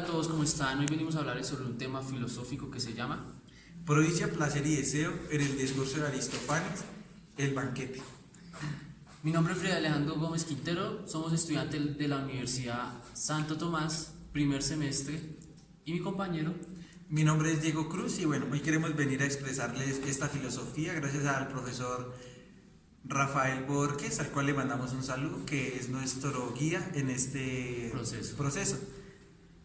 a todos, ¿cómo están? Hoy venimos a hablarles sobre un tema filosófico que se llama Provincia, placer y deseo en el discurso de Aristófanes, el banquete. Mi nombre es Freddy Alejandro Gómez Quintero, somos estudiantes de la Universidad Santo Tomás, primer semestre, y mi compañero. Mi nombre es Diego Cruz y bueno, hoy queremos venir a expresarles esta filosofía gracias al profesor Rafael Borges, al cual le mandamos un saludo, que es nuestro guía en este proceso.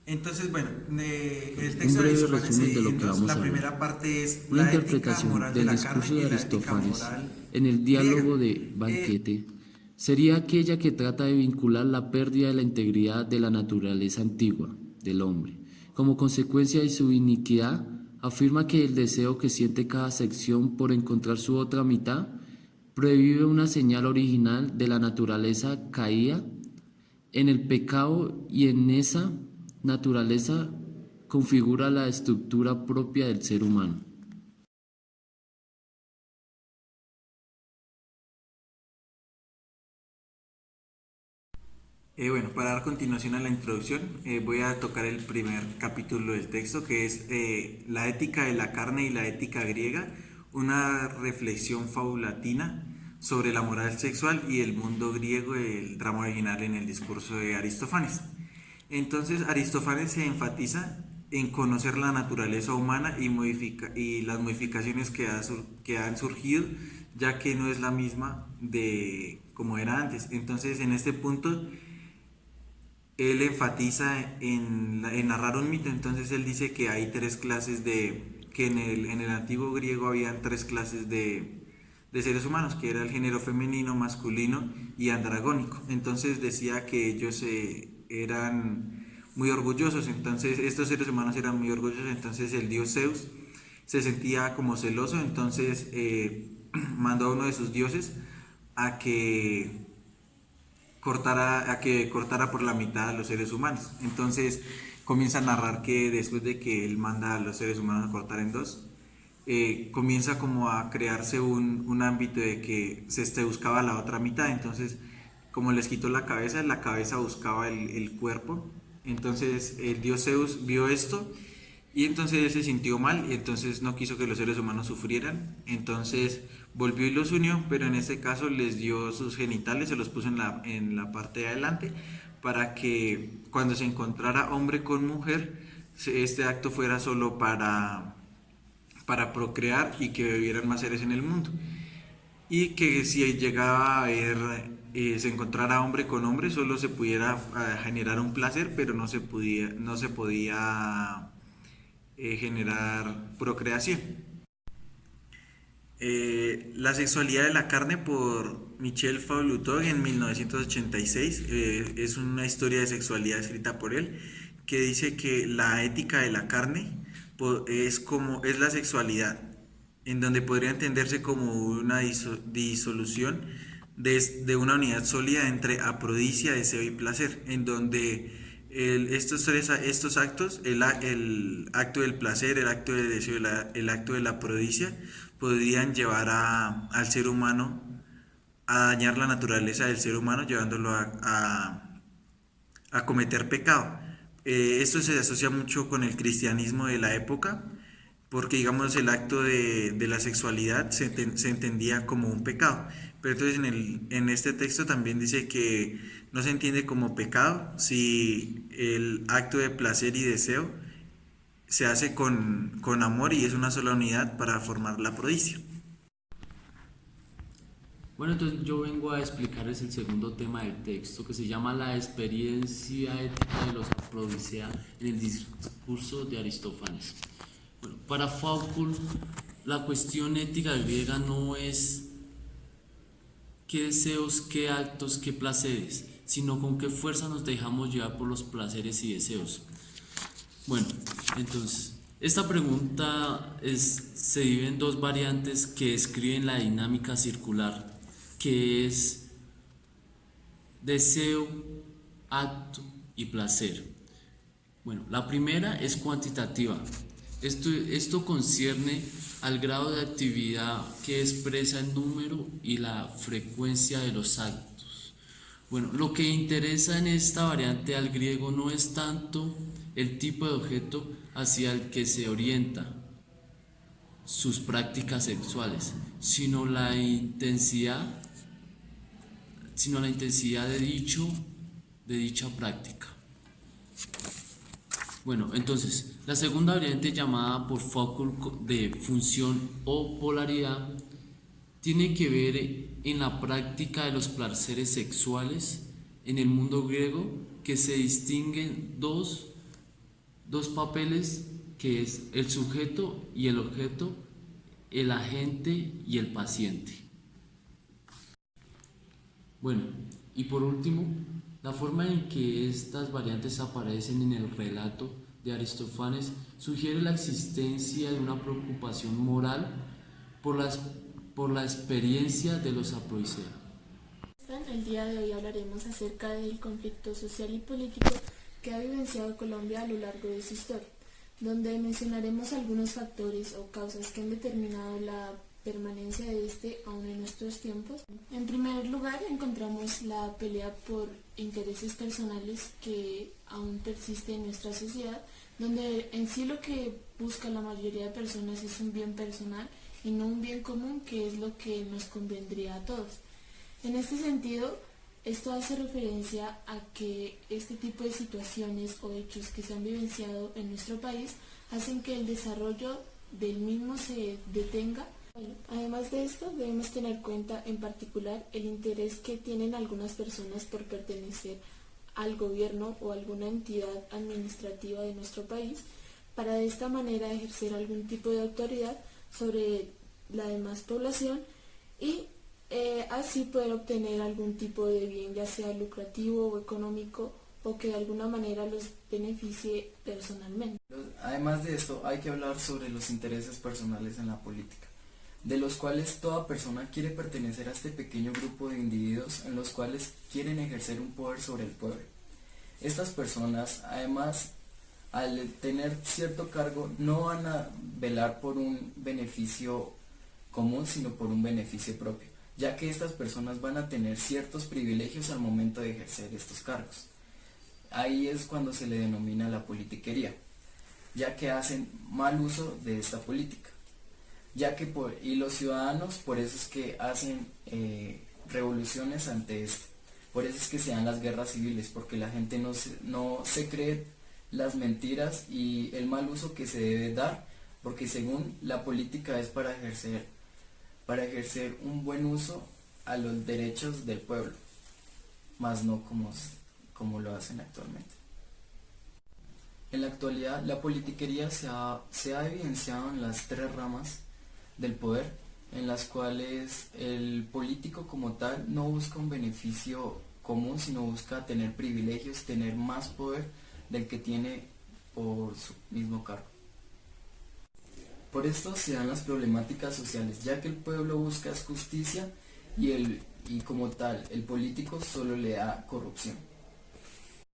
Entonces, bueno, el texto de Aristófanes se divide en dos. La primera parte es una la ética interpretación moral de del la carne discurso de y la ética Aristófanes moral en el diálogo griega. de Banquete sería aquella que trata de vincular la pérdida de la integridad de la naturaleza antigua del hombre. Como consecuencia de su iniquidad, afirma que el deseo que siente cada sección por encontrar su otra mitad prohíbe una señal original de la naturaleza caída en el pecado, y en esa naturaleza configura la estructura propia del ser humano. Bueno, para dar continuación a la introducción, voy a tocar el primer capítulo del texto, que es la ética de la carne y la ética griega, una reflexión fabulatina sobre la moral sexual y el mundo griego, el drama original en el discurso de Aristófanes. Entonces, Aristófanes se enfatiza en conocer la naturaleza humana y las modificaciones que han surgido, ya que no es la misma de como era antes. Entonces, en este punto él enfatiza en narrar un mito. Entonces él dice que hay tres clases que en el antiguo griego habían tres clases de seres humanos, que era el género femenino, masculino y andragónico. Entonces decía que ellos eran muy orgullosos. Entonces estos seres humanos eran muy orgullosos. Entonces el dios Zeus se sentía como celoso. Entonces mandó a uno de sus dioses a que cortara por la mitad a los seres humanos. Entonces comienza a narrar que después de que él manda a los seres humanos a cortar en dos, comienza como a crearse un ámbito de que se buscaba la otra mitad. Entonces, como les quitó la cabeza buscaba el cuerpo. Entonces el dios Zeus vio esto y entonces él se sintió mal y entonces no quiso que los seres humanos sufrieran. Entonces volvió y los unió, pero en este caso les dio sus genitales, se los puso en la parte de adelante, para que cuando se encontrara hombre con mujer, este acto fuera solo para procrear y que vivieran más seres en el mundo. Y que si llegaba a haber, se encontrara hombre con hombre, solo se pudiera generar un placer, pero no se podía generar procreación. La sexualidad de la carne, por Michel Foucault en 1986, es una historia de sexualidad escrita por él, que dice que la ética de la carne es la sexualidad, en donde podría entenderse como una disolución de una unidad sólida entre aprodicia, deseo y placer, en donde estos actos, el acto del placer, el acto del deseo, el acto de la aprodicia, podrían llevar al ser humano a dañar la naturaleza del ser humano, llevándolo a cometer pecado. Esto se asocia mucho con el cristianismo de la época, porque digamos el acto de la sexualidad se entendía como un pecado. Pero entonces en este texto también dice que no se entiende como pecado si el acto de placer y deseo se hace con amor y es una sola unidad para formar la prodicia. Bueno, entonces yo vengo a explicarles el segundo tema del texto, que se llama la experiencia ética de los Afrodisea en el discurso de Aristófanes. Bueno, para Foucault, la cuestión ética griega no es qué deseos, qué actos, qué placeres, sino con qué fuerza nos dejamos llevar por los placeres y deseos. Bueno, entonces, esta pregunta se divide en dos variantes que describen la dinámica circular, que es deseo, acto y placer. Bueno, la primera es cuantitativa. Esto concierne al grado de actividad que expresa el número y la frecuencia de los actos. Bueno, lo que interesa en esta variante al griego no es tanto el tipo de objeto hacia el que se orienta sus prácticas sexuales, sino la intensidad de dicha práctica. Bueno, entonces, la segunda variante llamada por Foucault de función o polaridad tiene que ver en la práctica de los placeres sexuales en el mundo griego, que se distinguen dos papeles, que es el sujeto y el objeto, el agente y el paciente. Bueno, y por último, la forma en que estas variantes aparecen en el relato de Aristófanes sugiere la existencia de una preocupación moral por la experiencia de los aproiseas. El día de hoy hablaremos acerca del conflicto social y político que ha vivenciado Colombia a lo largo de su historia, donde mencionaremos algunos factores o causas que han determinado la permanencia de este aún en nuestros tiempos. En primer lugar, encontramos la pelea por intereses personales que aún persiste en nuestra sociedad, donde en sí lo que busca la mayoría de personas es un bien personal y no un bien común, que es lo que nos convendría a todos. En este sentido, esto hace referencia a que este tipo de situaciones o hechos que se han vivenciado en nuestro país hacen que el desarrollo del mismo se detenga. Además de esto, debemos tener en cuenta en particular el interés que tienen algunas personas por pertenecer al gobierno o alguna entidad administrativa de nuestro país, para de esta manera ejercer algún tipo de autoridad sobre la demás población y así poder obtener algún tipo de bien, ya sea lucrativo o económico, o que de alguna manera los beneficie personalmente. Además de esto, hay que hablar sobre los intereses personales en la política, de los cuales toda persona quiere pertenecer a este pequeño grupo de individuos en los cuales quieren ejercer un poder sobre el pueblo. Estas personas, además, al tener cierto cargo, no van a velar por un beneficio común, sino por un beneficio propio, ya que estas personas van a tener ciertos privilegios al momento de ejercer estos cargos. Ahí es cuando se le denomina la politiquería, ya que hacen mal uso de esta política. Y los ciudadanos, por eso es que hacen revoluciones ante esto, por eso es que se dan las guerras civiles, porque la gente no se cree las mentiras y el mal uso que se debe dar, porque según la política es para ejercer un buen uso a los derechos del pueblo, más no como lo hacen actualmente. En la actualidad, la politiquería se ha evidenciado en las tres ramas del poder, en las cuales el político como tal no busca un beneficio común, sino busca tener privilegios, tener más poder del que tiene por su mismo cargo. Por esto se dan las problemáticas sociales, ya que el pueblo busca justicia y como tal el político solo le da corrupción.